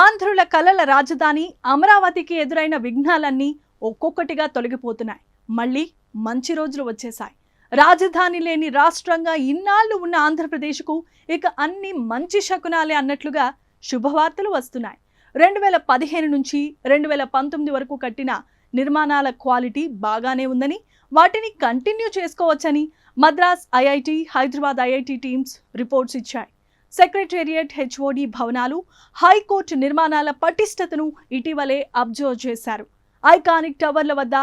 ఆంధ్రుల కలల రాజధాని అమరావతికి ఎదురైన విఘ్నాలన్నీ ఒక్కొక్కటిగా తొలగిపోతున్నాయి. మళ్ళీ మంచి రోజులు వచ్చేసాయి. రాజధాని లేని రాష్ట్రంగా ఇన్నాళ్ళు ఉన్న ఆంధ్రప్రదేశ్కు ఇక అన్ని మంచి శకునాలే అన్నట్లుగా శుభవార్తలు వస్తున్నాయి. 2015 నుంచి 2019 వరకు కట్టిన నిర్మాణాల క్వాలిటీ బాగానే ఉందని, వాటిని కంటిన్యూ చేసుకోవచ్చని Madras IIT, Hyderabad IIT teams reports ఇచ్చాయి. సెక్రటేరియట్, హెచ్ఓడి భవనాలు, హైకోర్టు నిర్మాణాల పటిష్టతను ఇటీవలే అబ్జర్వ్ చేశారు. ఐకానిక్ టవర్ల వద్ద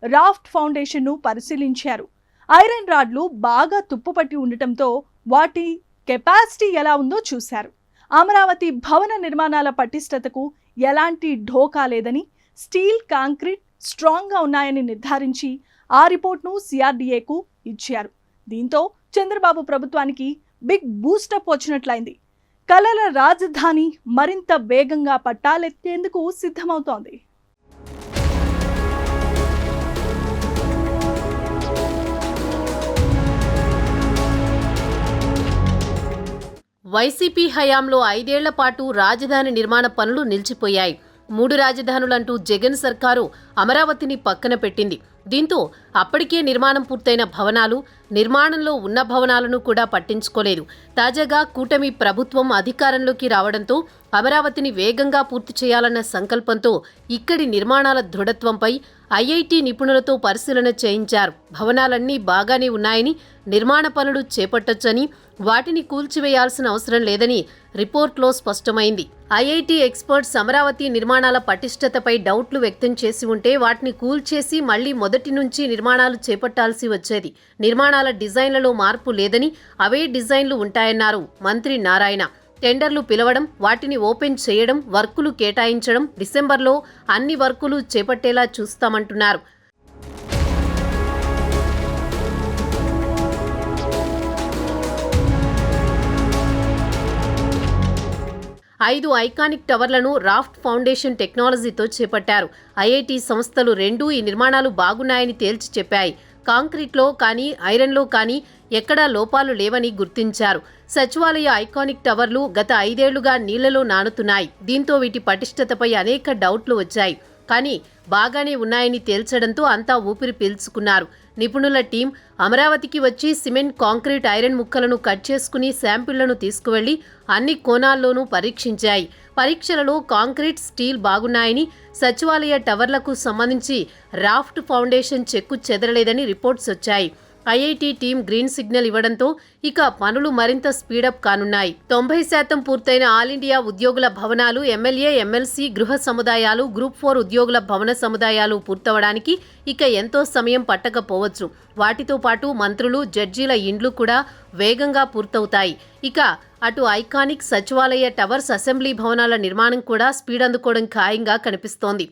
రాఫ్ట్ ఫౌండేషన్ను పరిశీలించారు. ఐరన్ రాడ్లు బాగా తుప్పుపట్టి ఉండటంతో వాటి కెపాసిటీ ఎలా ఉందో చూశారు. అమరావతి భవన నిర్మాణాల పటిష్టతకు ఎలాంటి ఢోకా లేదని, స్టీల్, కాంక్రీట్ స్ట్రాంగ్గా ఉన్నాయని నిర్ధారించి ఆ రిపోర్ట్ను సిఆర్డీఏకు ఇచ్చారు. దీంతో చంద్రబాబు ప్రభుత్వానికి బిగ్ బూస్టప్ వచ్చినట్లయింది. కలల రాజధాని మరింత వేగంగా పట్టాలెత్తేందుకు సిద్ధమవుతోంది. వైసీపీ హయాంలో 5 ఏళ్ల పాటు రాజధాని నిర్మాణ పనులు నిలిచిపోయాయి. 3 రాజధానులంటూ జగన్ సర్కారు అమరావతిని పక్కన పెట్టింది. దీంతో అప్పటికే నిర్మాణం పూర్తయిన భవనాలు, నిర్మాణంలో ఉన్న భవనాలను కూడా పట్టించుకోలేదు. తాజాగా కూటమి ప్రభుత్వం అధికారంలోకి రావడంతో అమరావతిని వేగంగా పూర్తి చేయాలన్న సంకల్పంతో ఇక్కడి నిర్మాణాల దృఢత్వంపై ఐఐటి నిపుణులతో పరిశీలన చేయించారు. భవనాలన్నీ బాగానే ఉన్నాయని, నిర్మాణ పనులు చేపట్టొచ్చని, వాటిని కూల్చివేయాల్సిన అవసరం లేదని రిపోర్ట్లో స్పష్టమైంది. ఐఐటి ఎక్స్పర్ట్స్ అమరావతి నిర్మాణాల పటిష్టతపై డౌట్లు వ్యక్తం చేసి ఉంటే వాటిని కూల్చేసి మళ్లీ మొదటి నుంచి నిర్మాణాలు చేపట్టాల్సి వచ్చేది. నిర్మాణాల డిజైన్లలో మార్పు లేదని, అవే డిజైన్లు ఉంటాయన్నారు మంత్రి నారాయణ. టెండర్లు పిలవడం, వాటిని ఓపెన్ చేయడం, వర్కులు కేటాయించడం, డిసెంబర్లో అన్ని వర్కులు చేపట్టేలా చూస్తామంటున్నారు. ఐదు ఐకానిక్ టవర్లను రాఫ్ట్ ఫౌండేషన్ టెక్నాలజీతో చేపట్టారు. ఐఐటి సంస్థలు 2 ఈ నిర్మాణాలు బాగున్నాయని తేల్చి చెప్పాయి. కాంక్రీట్లో కానీ, ఐరన్లో కానీ ఎక్కడా లోపాలు లేవని గుర్తించారు. సచివాలయ ఐకానిక్ టవర్లు గత 5 ఏళ్లుగా నీళ్లలో నానుతున్నాయి. దీంతో వీటి పటిష్టతపై అనేక డౌట్లు వచ్చాయి. కానీ బాగానే ఉన్నాయని తేల్చడంతో అంతా ఊపిరి పీల్చుకున్నారు. నిపుణుల టీం అమరావతికి వచ్చి సిమెంట్, కాంక్రీట్, ఐరన్ ముక్కలను కట్ చేసుకుని శాంపిళ్లను తీసుకువెళ్లి అన్ని కోణాల్లోనూ పరీక్షించాయి. పరీక్షలలో కాంక్రీట్, స్టీల్ బాగున్నాయని, సచివాలయ టవర్లకు సంబంధించి రాఫ్ట్ ఫౌండేషన్ చెక్కు చెదరలేదని రిపోర్ట్స్ వచ్చాయి. ఐఐటి టీం గ్రీన్ సిగ్నల్ ఇవ్వడంతో ఇక పనులు మరింత స్పీడప్ కానున్నాయి. 90% పూర్తయిన ఆల్ ఇండియా ఉద్యోగుల భవనాలు, ఎమ్మెల్యే, ఎమ్మెల్సీ గృహ సముదాయాలు, గ్రూప్ 4 ఉద్యోగుల భవన సముదాయాలు పూర్తవడానికి ఇక ఎంతో సమయం పట్టకపోవచ్చు. వాటితో పాటు మంత్రులు, జడ్జీల ఇండ్లు కూడా వేగంగా పూర్తవుతాయి. ఇక అటు ఐకానిక్ సచివాలయ టవర్స్, అసెంబ్లీ భవనాల నిర్మాణం కూడా స్పీడ్ అందుకోవడం ఖాయంగా కనిపిస్తోంది.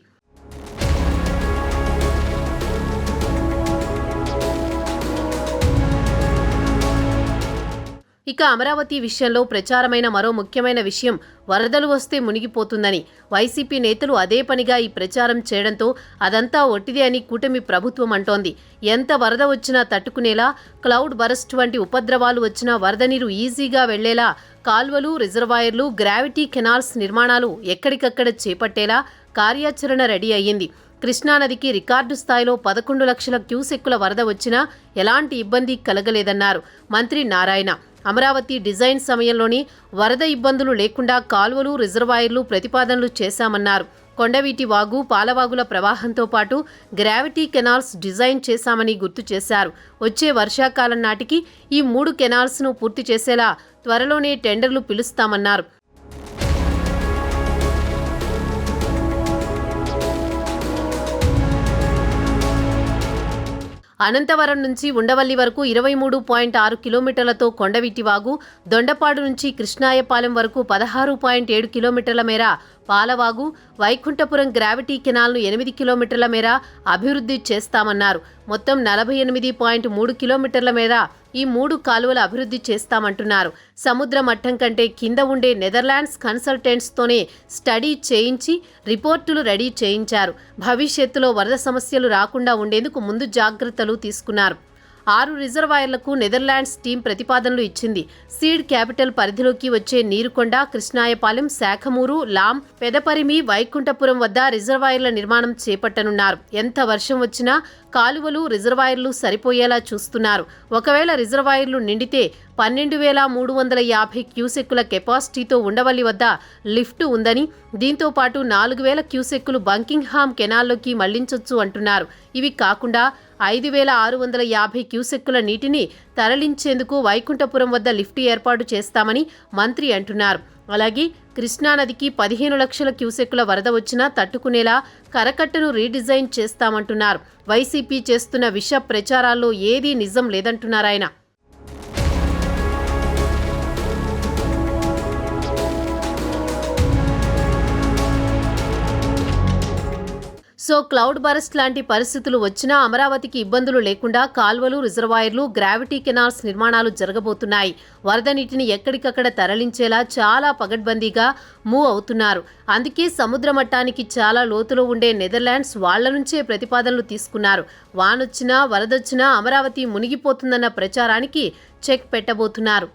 ఇక అమరావతి విషయంలో ప్రచారమైన మరో ముఖ్యమైన విషయం వరదలు వస్తే మునిగిపోతుందని. వైసీపీ నేతలు అదే పనిగా ఈ ప్రచారం చేయడంతో అదంతా ఒట్టిదే అని కూటమి ప్రభుత్వం అంటోంది. ఎంత వరద వచ్చినా తట్టుకునేలా, క్లౌడ్ బరస్ట్ వంటి ఉపద్రవాలు వచ్చినా వరద నీరు ఈజీగా వెళ్లేలా కాల్వలు, రిజర్వాయర్లు, గ్రావిటీ కెనాల్స్ నిర్మాణాలు ఎక్కడికక్కడ చేపట్టేలా కార్యాచరణ రెడీ అయ్యింది. కృష్ణానదికి రికార్డు స్థాయిలో 11 లక్షల క్యూసెక్కుల వరద వచ్చినా ఎలాంటి ఇబ్బంది కలగలేదన్నారు మంత్రి నారాయణ. అమరావతి డిజైన్ సమయంలోని వరద ఇబ్బందులు లేకుండా కాల్వలు, రిజర్వాయర్లు ప్రతిపాదనలు చేశామన్నారు. కొండవీటి వాగు, పాలవాగుల ప్రవాహంతో పాటు గ్రావిటీ కెనాల్స్ డిజైన్ చేశామని గుర్తు చేశారు. వచ్చే వర్షాకాలం నాటికి ఈ 3 కెనాల్స్ను పూర్తి చేసేలా త్వరలోనే టెండర్లు పిలుస్తామన్నారు. అనంతవరం నుంచి ఉండవల్లి వరకు 23.6 కిలోమీటర్లతో కొండవీటి వాగు, దొండపాడు నుంచి కృష్ణాయపాలెం వరకు 16.7 కిలోమీటర్ల మేర పాలవాగు, వైకుంఠపురం గ్రావిటీ కెనాల్ను 8 కిలోమీటర్ల మేర అభివృద్ధి చేస్తామన్నారు. మొత్తం 48.3 కిలోమీటర్ల మేర ఈ 3 కాలువల అభివృద్ధి చేస్తామంటున్నారు. సముద్ర మట్టం కంటే కింద ఉండే నెదర్లాండ్స్ కన్సల్టెంట్స్తోనే స్టడీ చేయించి రిపోర్టులు రెడీ చేయించారు. భవిష్యత్తులో వరద సమస్యలు రాకుండా ఉండేందుకు ముందు జాగ్రత్తలు తీసుకున్నారు. 6 రిజర్వాయర్లకు నెదర్లాండ్స్ టీం ప్రతిపాదనలు ఇచ్చింది. సీడ్ క్యాపిటల్ పరిధిలోకి వచ్చే నీరుకొండ, కృష్ణాయపాలెం, శాఖమూరు, లాం, పెదపరిమి, వైకుంఠపురం వద్ద రిజర్వాయర్ల నిర్మాణం చేపట్టనున్నారు. ఎంత వర్షం వచ్చినా కాలువలు, రిజర్వాయర్లు సరిపోయేలా చూస్తున్నారు. ఒకవేళ రిజర్వాయర్లు నిండితే 12,350 క్యూసెక్కుల కెపాసిటీతో ఉండవల్లి వద్ద లిఫ్ట్ ఉందని, దీంతో పాటు 4,000 క్యూసెక్కులు బంకింగ్హామ్ కెనాల్లోకి మళ్లించొచ్చు అంటున్నారు. ఇవి కాకుండా 5,650 క్యూసెక్కుల నీటిని తరలించేందుకు వైకుంఠపురం వద్ద లిఫ్ట్ ఏర్పాటు చేస్తామని మంత్రి అంటున్నారు. అలాగే కృష్ణానదికి 15 లక్షల క్యూసెక్కుల వరద వచ్చినా తట్టుకునేలా కరకట్టను రీడిజైన్ చేస్తామంటున్నారు. వైసీపీ చేస్తున్న విష ప్రచారాల్లో ఏదీ నిజం లేదంటున్నారాయన. సో క్లౌడ్ బరస్ట్ లాంటి పరిస్థితులు వచ్చినా అమరావతికి ఇబ్బందులు లేకుండా కాల్వలు, రిజర్వాయర్లు, గ్రావిటీ కెనాల్స్ నిర్మాణాలు జరగబోతున్నాయి. వరద నీటిని ఎక్కడికక్కడ తరలించేలా చాలా పగడ్బందీగా మూవ్ అవుతున్నారు. అందుకే సముద్ర మట్టానికి చాలా లోతులో ఉండే నెదర్లాండ్స్ వాళ్ల నుంచే ప్రతిపాదనలు తీసుకున్నారు. వానొచ్చినా వరదొచ్చినా అమరావతి మునిగిపోతుందన్న ప్రచారానికి చెక్ పెట్టబోతున్నారు.